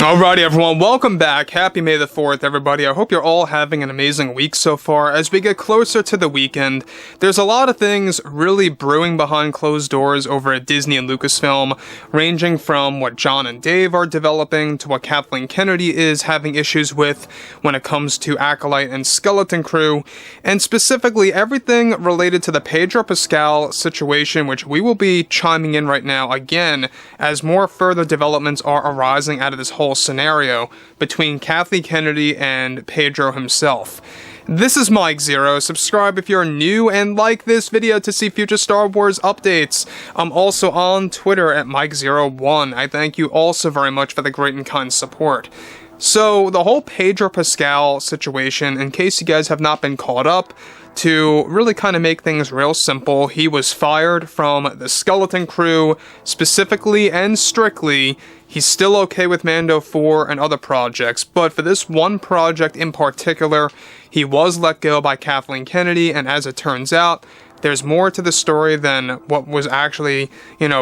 Alrighty everyone, welcome back. Happy May the 4th, everybody. I hope you're all having an amazing week so far. As we get closer to the weekend, there's a lot of things really brewing behind closed doors over at Disney and Lucasfilm, ranging from what John and Dave are developing to what Kathleen Kennedy is having issues with when it comes to Acolyte and Skeleton Crew, and specifically everything related to the Pedro Pascal situation, which we will be chiming in right now again as more further developments are arising out of this whole scenario between Kathleen Kennedy and Pedro himself. This is Mike Zero. Subscribe if you're new and like this video to see future Star Wars updates. I'm also on Twitter at Mike01. I thank you also very much for the great and kind support. So, the whole Pedro Pascal situation, in case you guys have not been caught up, to really kind of make things real simple, he was fired from the Skeleton Crew, specifically and strictly. He's still okay with Mando 4 and other projects, but for this one project in particular, he was let go by Kathleen Kennedy, and as it turns out, there's more to the story than what was actually,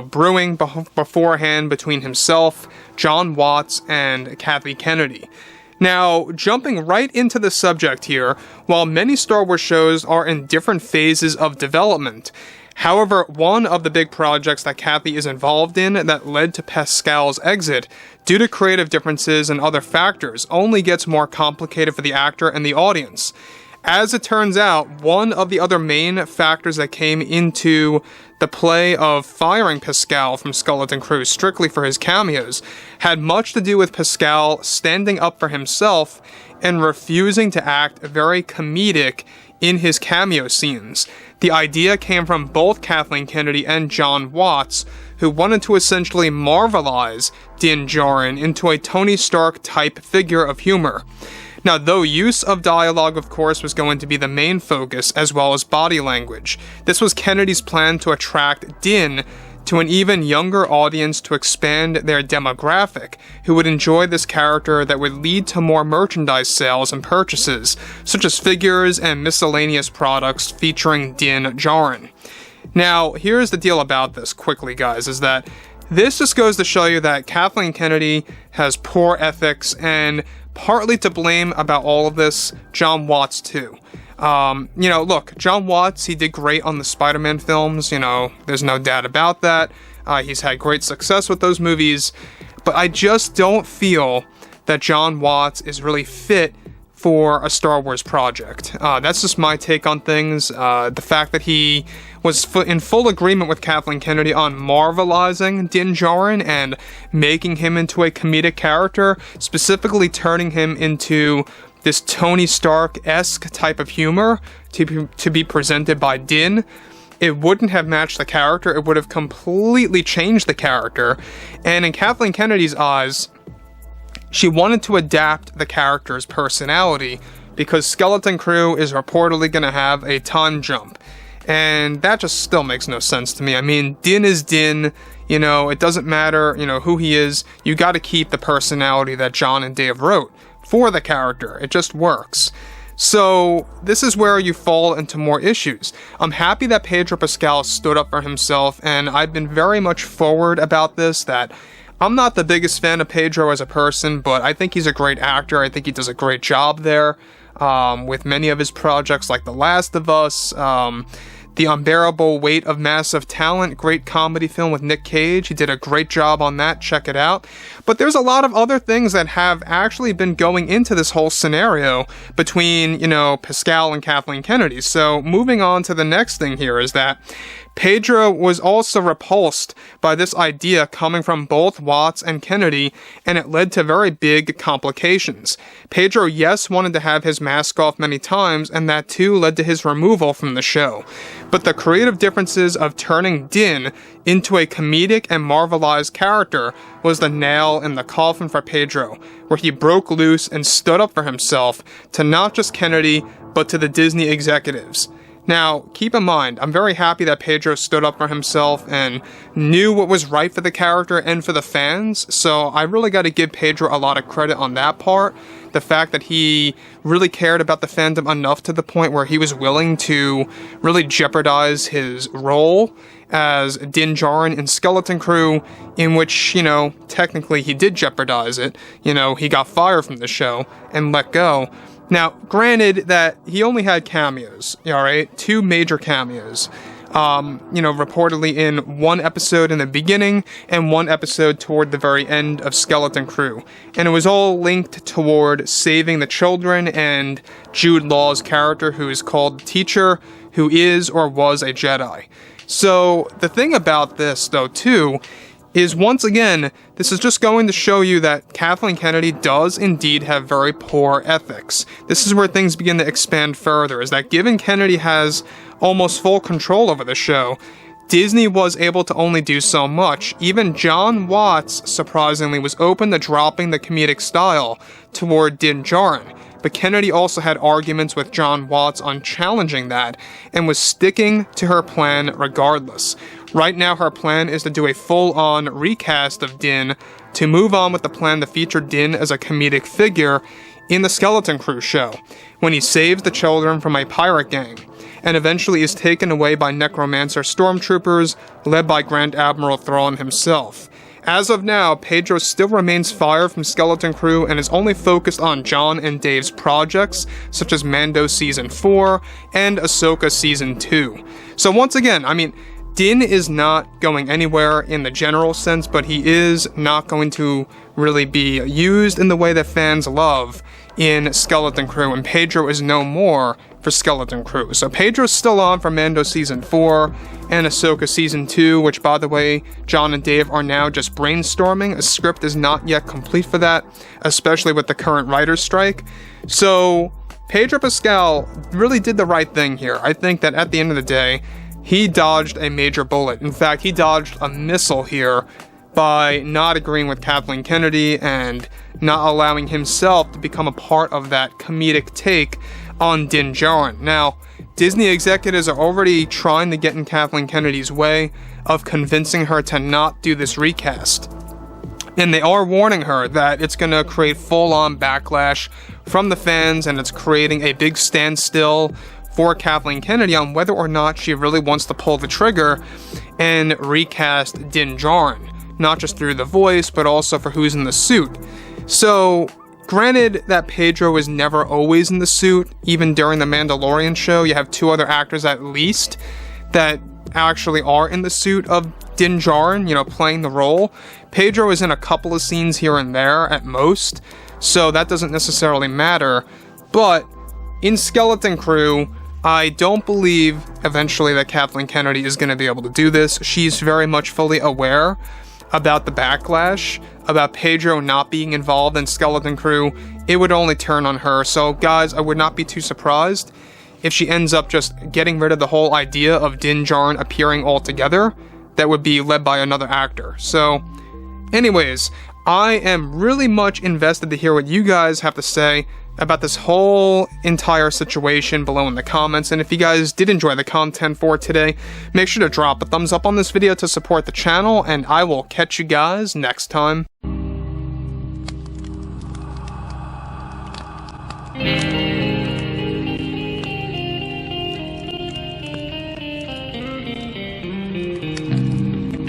brewing beforehand between himself, Jon Watts, and Kathleen Kennedy. Now, jumping right into the subject here, while many Star Wars shows are in different phases of development, however, one of the big projects that Kathy is involved in that led to Pascal's exit, due to creative differences and other factors, only gets more complicated for the actor and the audience. As it turns out, one of the other main factors that came into the play of firing Pascal from Skeleton Crew strictly for his cameos had much to do with Pascal standing up for himself and refusing to act very comedic in his cameo scenes. The idea came from both Kathleen Kennedy and Jon Watts, who wanted to essentially marvelize Din Djarin into a Tony Stark type figure of humor. Now, though use of dialogue, of course, was going to be the main focus, as well as body language, this was Kennedy's plan to attract Din to an even younger audience to expand their demographic, who would enjoy this character that would lead to more merchandise sales and purchases, such as figures and miscellaneous products featuring Din Djarin. Now, here's the deal about this, quickly, guys, is that this just goes to show you that Kathleen Kennedy has poor ethics, and partly to blame about all of this, Jon Watts too. Look, Jon Watts, he did great on the Spider-Man films, there's no doubt about that. He's had great success with those movies, but I just don't feel that Jon Watts is really fit for a Star Wars project. That's just my take on things. The fact that he was in full agreement with Kathleen Kennedy on marvelizing Din Djarin and making him into a comedic character, specifically turning him into this Tony Stark-esque type of humor to be presented by Din. It wouldn't have matched the character, it would have completely changed the character, and in Kathleen Kennedy's eyes, she wanted to adapt the character's personality because Skeleton Crew is reportedly going to have a time jump. And that just still makes no sense to me. I mean, Din is Din, it doesn't matter, who he is. You got to keep the personality that John and Dave wrote for the character. It just works. So, this is where you fall into more issues. I'm happy that Pedro Pascal stood up for himself, and I've been very much forward about this, that I'm not the biggest fan of Pedro as a person, but I think he's a great actor. I think he does a great job there with many of his projects like The Last of Us, The Unbearable Weight of Massive Talent, great comedy film with Nick Cage. He did a great job on that, check it out. But there's a lot of other things that have actually been going into this whole scenario between, Pascal and Kathleen Kennedy. So moving on to the next thing here is that Pedro was also repulsed by this idea coming from both Watts and Kennedy, and it led to very big complications. Pedro, yes, wanted to have his mask off many times, and that too led to his removal from the show. But the creative differences of turning Din into a comedic and marvelized character was the nail in the coffin for Pedro, where he broke loose and stood up for himself to not just Kennedy, but to the Disney executives. Now, keep in mind, I'm very happy that Pedro stood up for himself and knew what was right for the character and for the fans, so I really got to give Pedro a lot of credit on that part. The fact that he really cared about the fandom enough to the point where he was willing to really jeopardize his role as Din Djarin in Skeleton Crew, in which, you know, technically he did jeopardize it. You know, he got fired from the show and let go. Now, granted that he only had cameos, alright? 2 major cameos. You know, reportedly in 1 episode in the beginning and 1 episode toward the very end of Skeleton Crew. And it was all linked toward saving the children and Jude Law's character, who is called the Teacher, who is or was a Jedi. So, the thing about this, though, too, is once again, this is just going to show you that Kathleen Kennedy does indeed have very poor ethics. This is where things begin to expand further, is that given Kennedy has almost full control over the show, Disney was able to only do so much. Even Jon Watts, surprisingly, was open to dropping the comedic style toward Din Djarin. But Kennedy also had arguments with Jon Watts on challenging that, and was sticking to her plan regardless. Right now, her plan is to do a full-on recast of Din, to move on with the plan to feature Din as a comedic figure in the Skeleton Crew show, when he saves the children from a pirate gang, and eventually is taken away by necromancer stormtroopers, led by Grand Admiral Thrawn himself. As of now, Pedro still remains fired from Skeleton Crew and is only focused on Jon and Dave's projects, such as Mando Season 4 and Ahsoka Season 2. So once again, I mean, Din is not going anywhere in the general sense, but he is not going to really be used in the way that fans love in Skeleton Crew, and Pedro is no more for Skeleton Crew. So Pedro's still on for Mando Season 4 and Ahsoka Season 2, which, by the way, Jon and Dave are now just brainstorming. A script is not yet complete for that, especially with the current writer's strike. So Pedro Pascal really did the right thing here. I think that at the end of the day, he dodged a major bullet. In fact, he dodged a missile here by not agreeing with Kathleen Kennedy and not allowing himself to become a part of that comedic take on Din Djarin. Now, Disney executives are already trying to get in Kathleen Kennedy's way of convincing her to not do this recast. And they are warning her that it's going to create full-on backlash from the fans, and it's creating a big standstill for Kathleen Kennedy on whether or not she really wants to pull the trigger and recast Din Djarin. Not just through the voice, but also for who's in the suit. So, granted that Pedro is never always in the suit, even during the Mandalorian show, you have 2 other actors at least that actually are in the suit of Din Djarin, you know, playing the role. Pedro is in a couple of scenes here and there at most, so that doesn't necessarily matter. But in Skeleton Crew, I don't believe eventually that Kathleen Kennedy is going to be able to do this. She's very much fully aware about the backlash, about Pedro not being involved in Skeleton Crew. It would only turn on her. So guys, I would not be too surprised if she ends up just getting rid of the whole idea of Din Djarin appearing altogether. That would be led by another actor. So anyways, I am really much invested to hear what you guys have to say about this whole entire situation below in the comments. And if you guys did enjoy the content for today, make sure to drop a thumbs up on this video to support the channel, and I will catch you guys next time.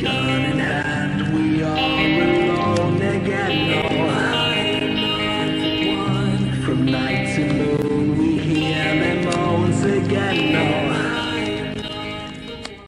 Gun in hand, we are alone again. From night to moon, we hear them moans again.